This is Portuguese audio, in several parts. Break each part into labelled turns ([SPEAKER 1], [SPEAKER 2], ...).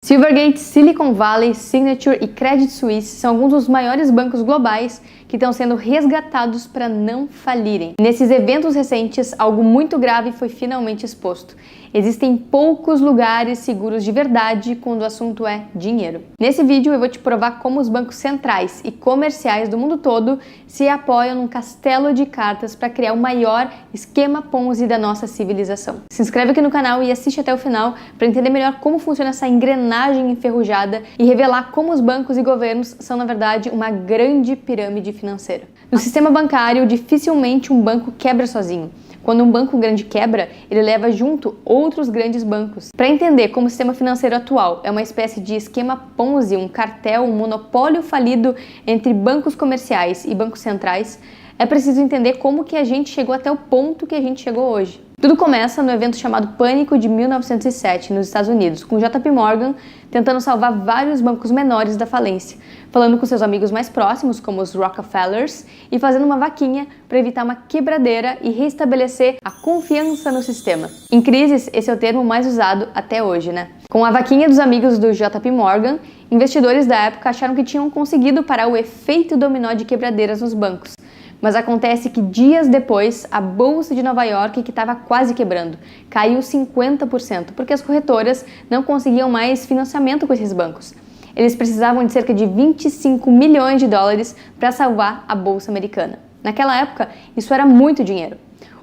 [SPEAKER 1] Silvergate, Silicon Valley, Signature e Credit Suisse são alguns dos maiores bancos globais que estão sendo resgatados para não falirem. Nesses eventos recentes, algo muito grave foi finalmente exposto. Existem poucos lugares seguros de verdade quando o assunto é dinheiro. Nesse vídeo eu vou te provar como os bancos centrais e comerciais do mundo todo se apoiam num castelo de cartas para criar o maior esquema Ponzi da nossa civilização. Se inscreve aqui no canal e assiste até o final para entender melhor como funciona essa engrenagem enferrujada e revelar como os bancos e governos são, na verdade, uma grande pirâmide financeira. No sistema bancário, dificilmente um banco quebra sozinho. Quando um banco grande quebra, ele leva junto outros grandes bancos. Para entender como o sistema financeiro atual é uma espécie de esquema Ponzi, um cartel, um monopólio falido entre bancos comerciais e bancos centrais, é preciso entender como que a gente chegou até o ponto que a gente chegou hoje. Tudo começa no evento chamado Pânico de 1907, nos Estados Unidos, com JP Morgan tentando salvar vários bancos menores da falência, falando com seus amigos mais próximos, como os Rockefellers, e fazendo uma vaquinha para evitar uma quebradeira e restabelecer a confiança no sistema. Em crises, esse é o termo mais usado até hoje, né? Com a vaquinha dos amigos do JP Morgan, investidores da época acharam que tinham conseguido parar o efeito dominó de quebradeiras nos bancos. Mas acontece que dias depois, a Bolsa de Nova York, que estava quase quebrando, caiu 50%, porque as corretoras não conseguiam mais financiamento com esses bancos. Eles precisavam de cerca de 25 milhões de dólares para salvar a Bolsa americana. Naquela época, isso era muito dinheiro.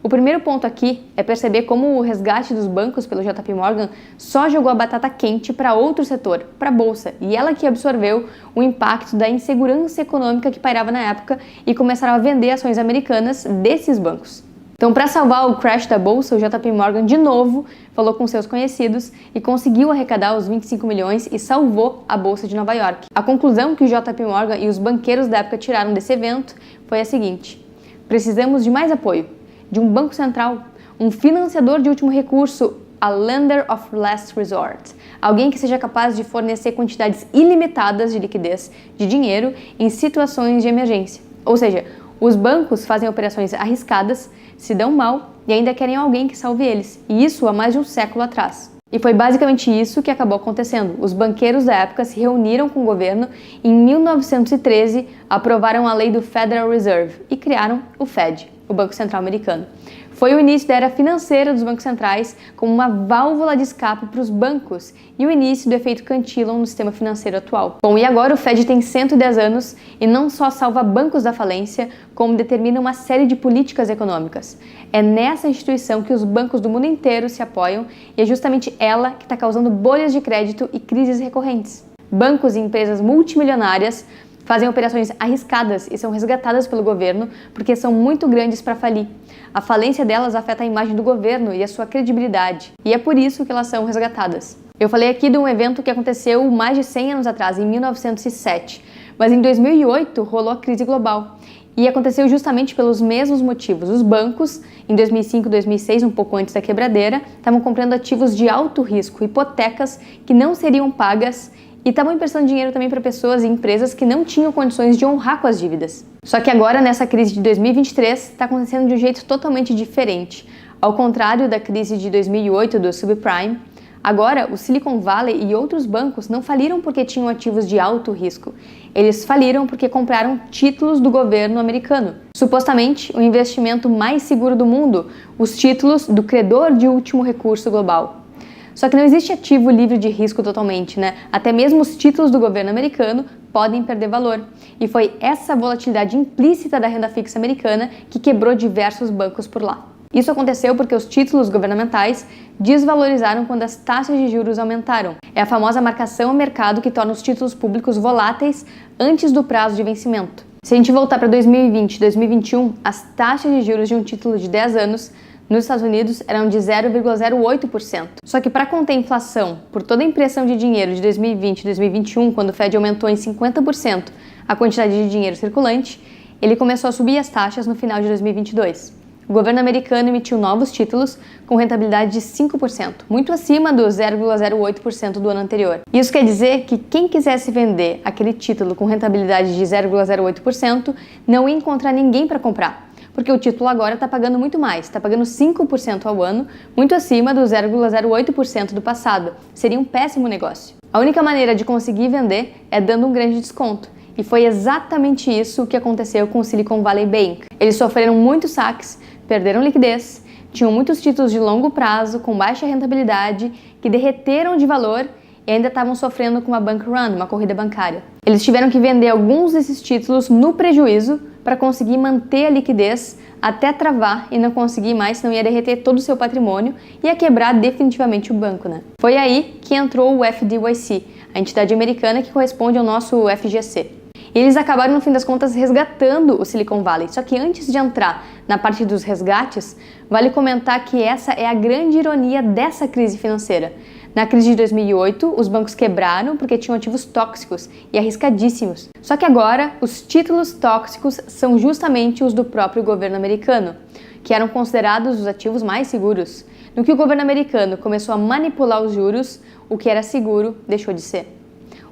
[SPEAKER 1] O primeiro ponto aqui é perceber como o resgate dos bancos pelo JP Morgan só jogou a batata quente para outro setor, para a Bolsa, e ela que absorveu o impacto da insegurança econômica que pairava na época e começaram a vender ações americanas desses bancos. Então, para salvar o crash da Bolsa, o JP Morgan de novo falou com seus conhecidos e conseguiu arrecadar os 25 milhões e salvou a Bolsa de Nova York. A conclusão que o JP Morgan e os banqueiros da época tiraram desse evento foi a seguinte: precisamos de mais apoio, de um banco central, um financiador de último recurso, a lender of last resort, alguém que seja capaz de fornecer quantidades ilimitadas de liquidez, de dinheiro, em situações de emergência. Ou seja, os bancos fazem operações arriscadas, se dão mal e ainda querem alguém que salve eles, e isso há mais de um século atrás. E foi basicamente isso que acabou acontecendo. Os banqueiros da época se reuniram com o governo e em 1913 aprovaram a lei do Federal Reserve e criaram o Fed, o Banco Central Americano. Foi o início da era financeira dos bancos centrais como uma válvula de escape para os bancos e o início do efeito Cantillon no sistema financeiro atual. Bom, e agora o Fed tem 110 anos e não só salva bancos da falência, como determina uma série de políticas econômicas. É nessa instituição que os bancos do mundo inteiro se apoiam e é justamente ela que está causando bolhas de crédito e crises recorrentes. Bancos e empresas multimilionárias fazem operações arriscadas e são resgatadas pelo governo porque são muito grandes para falir. A falência delas afeta a imagem do governo e a sua credibilidade, e é por isso que elas são resgatadas. Eu falei aqui de um evento que aconteceu mais de 100 anos atrás, em 1907, mas em 2008 rolou a crise global. E aconteceu justamente pelos mesmos motivos. Os bancos, em 2005 e 2006, um pouco antes da quebradeira, estavam comprando ativos de alto risco, hipotecas que não seriam pagas, e estavam emprestando dinheiro também para pessoas e empresas que não tinham condições de honrar com as dívidas. Só que agora, nessa crise de 2023, está acontecendo de um jeito totalmente diferente. Ao contrário da crise de 2008 do subprime, agora o Silicon Valley e outros bancos não faliram porque tinham ativos de alto risco. Eles faliram porque compraram títulos do governo americano. Supostamente, o investimento mais seguro do mundo, os títulos do credor de último recurso global. Só que não existe ativo livre de risco totalmente, né? Até mesmo os títulos do governo americano podem perder valor. E foi essa volatilidade implícita da renda fixa americana que quebrou diversos bancos por lá. Isso aconteceu porque os títulos governamentais desvalorizaram quando as taxas de juros aumentaram. É a famosa marcação ao mercado que torna os títulos públicos voláteis antes do prazo de vencimento. Se a gente voltar para 2020 e 2021, as taxas de juros de um título de 10 anos nos Estados Unidos eram de 0,08%. Só que para conter a inflação por toda a impressão de dinheiro de 2020 e 2021, quando o Fed aumentou em 50% a quantidade de dinheiro circulante, ele começou a subir as taxas no final de 2022. O governo americano emitiu novos títulos com rentabilidade de 5%, muito acima do 0,08% do ano anterior. Isso quer dizer que quem quisesse vender aquele título com rentabilidade de 0,08% não ia encontrar ninguém para comprar, porque o título agora está pagando muito mais, está pagando 5% ao ano, muito acima do 0,08% do passado. Seria um péssimo negócio. A única maneira de conseguir vender é dando um grande desconto. E foi exatamente isso que aconteceu com o Silicon Valley Bank. Eles sofreram muitos saques, perderam liquidez, tinham muitos títulos de longo prazo com baixa rentabilidade que derreteram de valor e ainda estavam sofrendo com uma bank run, uma corrida bancária. Eles tiveram que vender alguns desses títulos no prejuízo para conseguir manter a liquidez até travar e não conseguir mais, senão ia derreter todo o seu patrimônio e ia quebrar definitivamente o banco, né? Foi aí que entrou o FDIC, a entidade americana que corresponde ao nosso FGC. E eles acabaram, no fim das contas, resgatando o Silicon Valley. Só que antes de entrar na parte dos resgates, vale comentar que essa é a grande ironia dessa crise financeira. Na crise de 2008, os bancos quebraram porque tinham ativos tóxicos e arriscadíssimos. Só que agora, os títulos tóxicos são justamente os do próprio governo americano, que eram considerados os ativos mais seguros. No que o governo americano começou a manipular os juros, o que era seguro deixou de ser.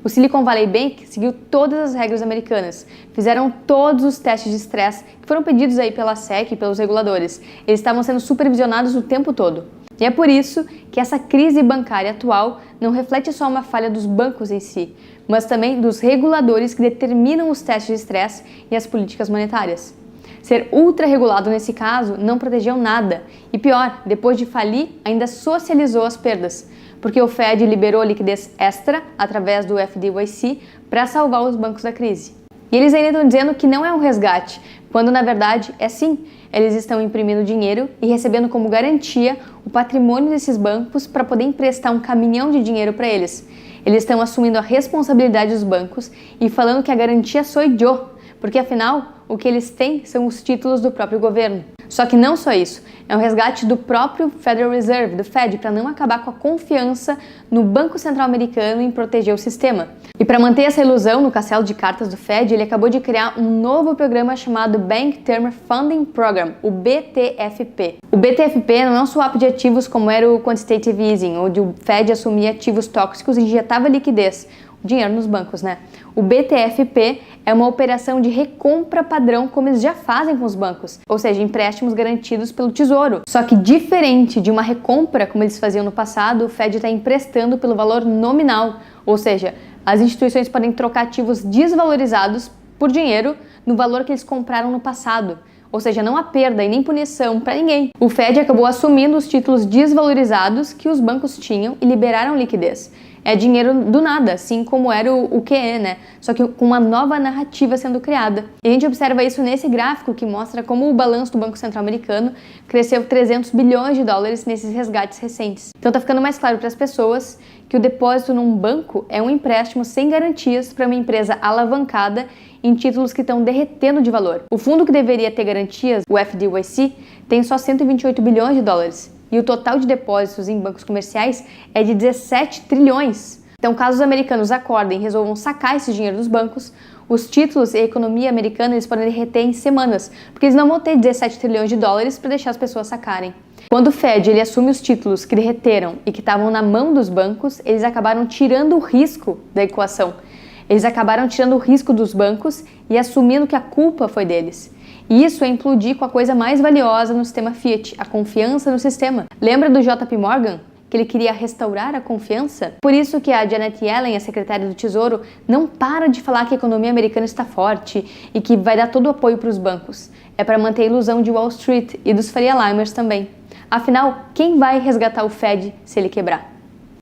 [SPEAKER 1] O Silicon Valley Bank seguiu todas as regras americanas, fizeram todos os testes de estresse que foram pedidos aí pela SEC e pelos reguladores. Eles estavam sendo supervisionados o tempo todo. E é por isso que essa crise bancária atual não reflete só uma falha dos bancos em si, mas também dos reguladores que determinam os testes de estresse e as políticas monetárias. Ser ultra regulado nesse caso não protegeu nada e pior, depois de falir, ainda socializou as perdas, porque o Fed liberou liquidez extra através do FDIC para salvar os bancos da crise. E eles ainda estão dizendo que não é um resgate, quando na verdade é sim. Eles estão imprimindo dinheiro e recebendo como garantia o patrimônio desses bancos para poder emprestar um caminhão de dinheiro para eles. Eles estão assumindo a responsabilidade dos bancos e falando que a garantia sou eu, porque afinal o que eles têm são os títulos do próprio governo. Só que não só isso, é um resgate do próprio Federal Reserve, do Fed, para não acabar com a confiança no Banco Central Americano em proteger o sistema. E para manter essa ilusão no castelo de cartas do Fed, ele acabou de criar um novo programa chamado Bank Term Funding Program, o BTFP. O BTFP não é um swap de ativos como era o Quantitative Easing, onde o Fed assumia ativos tóxicos e injetava liquidez, dinheiro nos bancos, né? O BTFP é uma operação de recompra padrão como eles já fazem com os bancos, ou seja, empréstimos garantidos pelo Tesouro. Só que diferente de uma recompra como eles faziam no passado, o Fed está emprestando pelo valor nominal, ou seja, as instituições podem trocar ativos desvalorizados por dinheiro no valor que eles compraram no passado. Ou seja, não há perda e nem punição para ninguém. O Fed acabou assumindo os títulos desvalorizados que os bancos tinham e liberaram liquidez. É dinheiro do nada, assim como era o QE, né? Só que com uma nova narrativa sendo criada. E a gente observa isso nesse gráfico que mostra como o balanço do Banco Central Americano cresceu 300 bilhões de dólares nesses resgates recentes. Então tá ficando mais claro para as pessoas que o depósito num banco é um empréstimo sem garantias para uma empresa alavancada em títulos que estão derretendo de valor. O fundo que deveria ter garantias, o FDIC, tem só 128 bilhões de dólares. E o total de depósitos em bancos comerciais é de 17 trilhões. Então, caso os americanos acordem e resolvam sacar esse dinheiro dos bancos, os títulos e a economia americana eles podem derreter em semanas, porque eles não vão ter 17 trilhões de dólares para deixar as pessoas sacarem. Quando o Fed ele assume os títulos que derreteram e que estavam na mão dos bancos, eles acabaram tirando o risco da equação. Eles acabaram tirando o risco dos bancos e assumindo que a culpa foi deles. E isso é implodir com a coisa mais valiosa no sistema Fiat, a confiança no sistema. Lembra do JP Morgan? Que ele queria restaurar a confiança? Por isso que a Janet Yellen, a secretária do Tesouro, não para de falar que a economia americana está forte e que vai dar todo o apoio para os bancos. É para manter a ilusão de Wall Street e dos Faria Limers também. Afinal, quem vai resgatar o Fed se ele quebrar?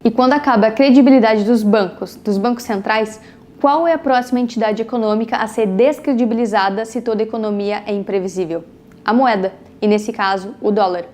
[SPEAKER 1] E quando acaba a credibilidade dos bancos centrais, qual é a próxima entidade econômica a ser descredibilizada se toda a economia é imprevisível? A moeda, e nesse caso, o dólar.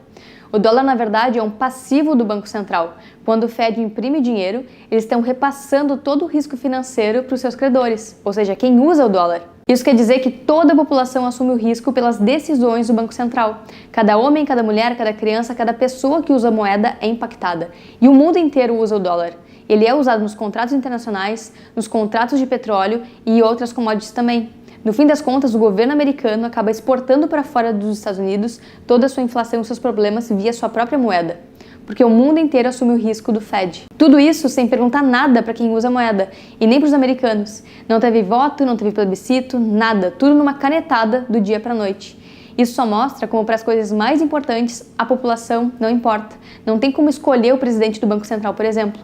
[SPEAKER 1] O dólar, na verdade, é um passivo do Banco Central. Quando o Fed imprime dinheiro, eles estão repassando todo o risco financeiro para os seus credores, ou seja, quem usa o dólar. Isso quer dizer que toda a população assume o risco pelas decisões do Banco Central. Cada homem, cada mulher, cada criança, cada pessoa que usa a moeda é impactada. E o mundo inteiro usa o dólar. Ele é usado nos contratos internacionais, nos contratos de petróleo e outras commodities também. No fim das contas, o governo americano acaba exportando para fora dos Estados Unidos toda a sua inflação e seus problemas via sua própria moeda, porque o mundo inteiro assume o risco do Fed. Tudo isso sem perguntar nada para quem usa a moeda, e nem para os americanos. Não teve voto, não teve plebiscito, nada, tudo numa canetada do dia para a noite. Isso só mostra como, para as coisas mais importantes, a população não importa. Não tem como escolher o presidente do Banco Central, por exemplo.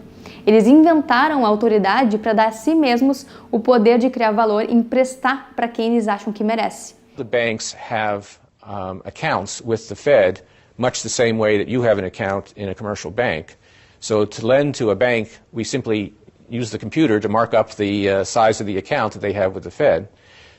[SPEAKER 1] Eles inventaram a autoridade para dar a si mesmos o poder de criar valor e emprestar para quem eles acham que merece.
[SPEAKER 2] The banks have accounts with the Fed, much the same way that you have an account in a commercial bank. So to lend to a bank, we simply use the computer to mark up the size of the account that they have with the Fed.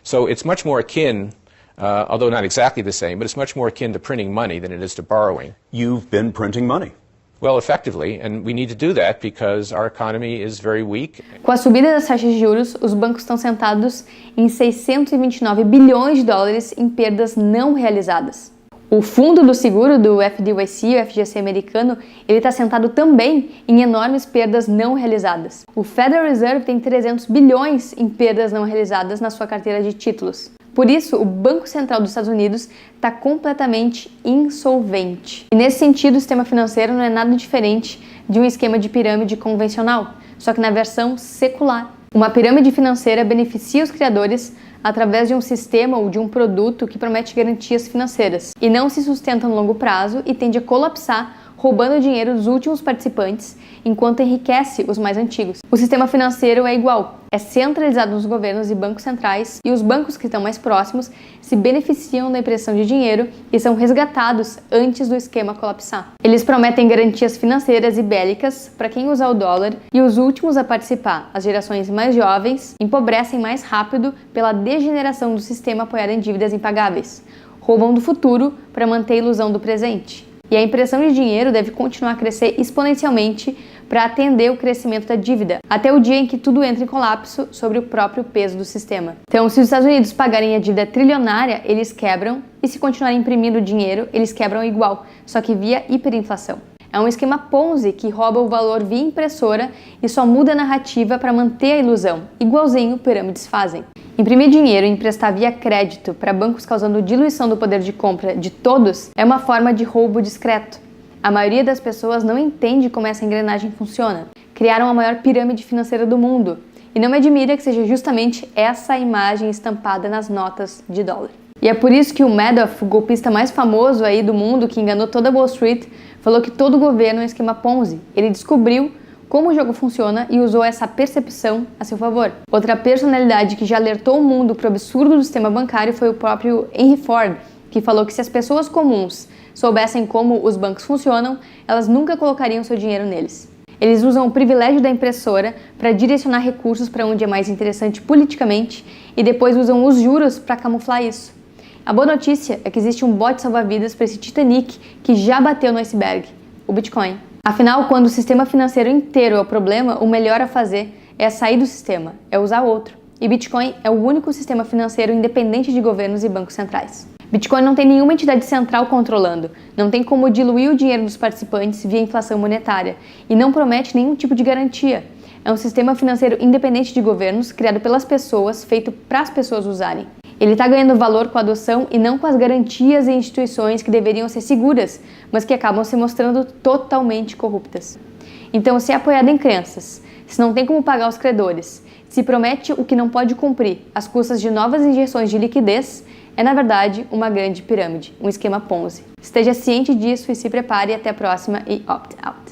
[SPEAKER 2] So it's much more akin, although not exactly the same, but it's much more akin to printing money than it is to borrowing.
[SPEAKER 3] You've been printing money.
[SPEAKER 2] Well, effectively, and we need to do that because our economy is very weak.
[SPEAKER 1] Com a subida das taxas de juros, os bancos estão sentados em 629 bilhões de dólares em perdas não realizadas. O fundo do seguro do FDIC, o FGC americano, ele está sentado também em enormes perdas não realizadas. O Federal Reserve tem 300 bilhões em perdas não realizadas na sua carteira de títulos. Por isso, o Banco Central dos Estados Unidos está completamente insolvente. E nesse sentido, o sistema financeiro não é nada diferente de um esquema de pirâmide convencional, só que na versão secular. Uma pirâmide financeira beneficia os criadores através de um sistema ou de um produto que promete garantias financeiras e não se sustenta no longo prazo e tende a colapsar, roubando o dinheiro dos últimos participantes, enquanto enriquece os mais antigos. O sistema financeiro é igual, é centralizado nos governos e bancos centrais, e os bancos que estão mais próximos se beneficiam da impressão de dinheiro e são resgatados antes do esquema colapsar. Eles prometem garantias financeiras e bélicas para quem usar o dólar, e os últimos a participar, as gerações mais jovens, empobrecem mais rápido pela degeneração do sistema apoiado em dívidas impagáveis. Roubam do futuro para manter a ilusão do presente. E a impressão de dinheiro deve continuar a crescer exponencialmente para atender o crescimento da dívida, até o dia em que tudo entra em colapso sobre o próprio peso do sistema. Então, se os Estados Unidos pagarem a dívida trilionária, eles quebram, e se continuarem imprimindo dinheiro, eles quebram igual, só que via hiperinflação. É um esquema Ponzi que rouba o valor via impressora e só muda a narrativa para manter a ilusão, igualzinho pirâmides fazem. Imprimir dinheiro e emprestar via crédito para bancos causando diluição do poder de compra de todos é uma forma de roubo discreto. A maioria das pessoas não entende como essa engrenagem funciona. Criaram a maior pirâmide financeira do mundo. E não me admira que seja justamente essa imagem estampada nas notas de dólar. E é por isso que o Madoff, o golpista mais famoso aí do mundo, que enganou toda Wall Street, falou que todo governo é um esquema Ponzi. Ele descobriu como o jogo funciona e usou essa percepção a seu favor. Outra personalidade que já alertou o mundo para o absurdo do sistema bancário foi o próprio Henry Ford, que falou que se as pessoas comuns soubessem como os bancos funcionam, elas nunca colocariam seu dinheiro neles. Eles usam o privilégio da impressora para direcionar recursos para onde é mais interessante politicamente e depois usam os juros para camuflar isso. A boa notícia é que existe um bote salva-vidas para esse Titanic que já bateu no iceberg, o Bitcoin. Afinal, quando o sistema financeiro inteiro é o problema, o melhor a fazer é sair do sistema, é usar outro. E Bitcoin é o único sistema financeiro independente de governos e bancos centrais. Bitcoin não tem nenhuma entidade central controlando, não tem como diluir o dinheiro dos participantes via inflação monetária e não promete nenhum tipo de garantia. É um sistema financeiro independente de governos, criado pelas pessoas, feito para as pessoas usarem. Ele está ganhando valor com a adoção e não com as garantias e instituições que deveriam ser seguras, mas que acabam se mostrando totalmente corruptas. Então, se é apoiado em crenças, se não tem como pagar os credores, se promete o que não pode cumprir às custas de novas injeções de liquidez, é na verdade uma grande pirâmide, um esquema Ponzi. Esteja ciente disso e se prepare. Até a próxima e opt out.